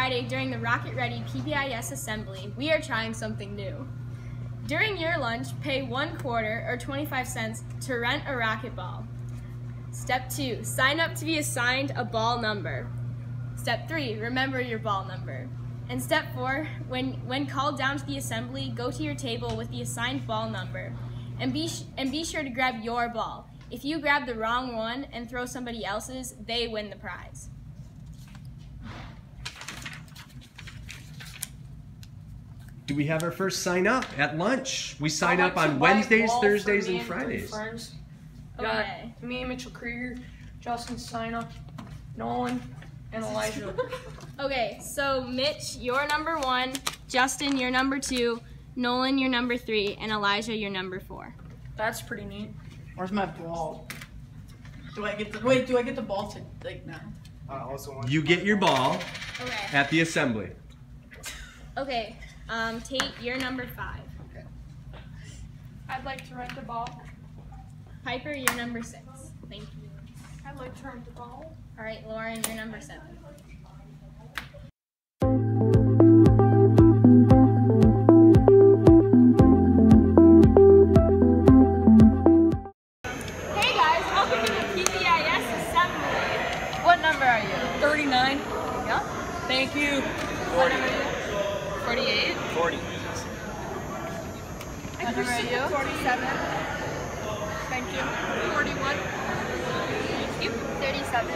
Friday during the Rocket Ready PBIS assembly, we are trying something new. During your lunch, pay 1/4 or 25 cents to rent a rocket ball. Step 2, sign up to be assigned a ball number. Step 3, remember your ball number. And step 4, when called down to the assembly, go to your table with the assigned ball number and be sure to grab your ball. If you grab the wrong one and throw somebody else's, they win the prize. Do we have our first sign up at lunch? We sign up on Wednesdays, Thursdays, and Fridays. Okay. Me, Mitchell Krieger, Justin Sina, Nolan, and Elijah. Okay, so Mitch, you're number 1, Justin, you're number 2, Nolan, you're number 3, and Elijah, you're number 4. That's pretty neat. Where's my ball? Do I get the ball to now? You get your ball Okay. at the assembly. Okay, Tate, you're number 5. I'd like to rent the ball. Piper, you're number 6. Thank you. I'd like to rent the ball. All right, Lauren, you're number 7. Hey guys, welcome to the PBIS assembly. What number are you? 39. Yeah. Thank you. 48. 40. What number are you? 47. Thank you. 41. Thank you. 37.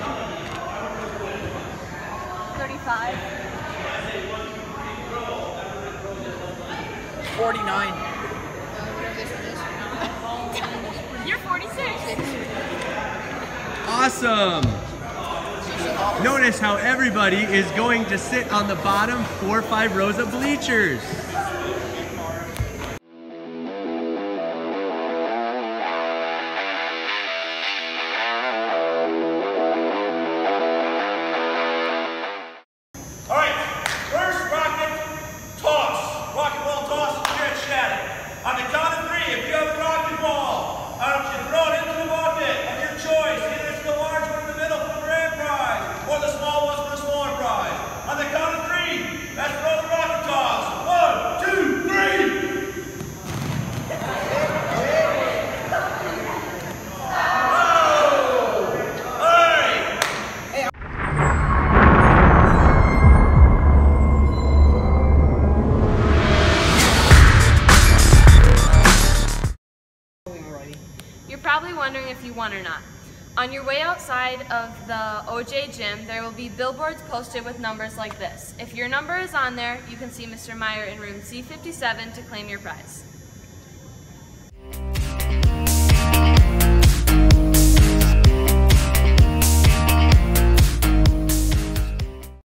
35. 49. You're 46. Awesome! Notice how everybody is going to sit on the bottom 4 or 5 rows of bleachers. All right, first rocket toss. Rocket ball toss, get shattered. On the count of 3, if you have a rocket ball, I want you to throw it into the bucket of your choice. Either it's the large one in the middle for the grand prize, or the small one for the smaller prize. On the count of 3, let's throw the rocket toss. 1, 2, 3. You're probably wondering if you won or not. On your way outside of the OJ gym, there will be billboards posted with numbers like this. If your number is on there, you can see Mr. Meyer in room C57 to claim your prize.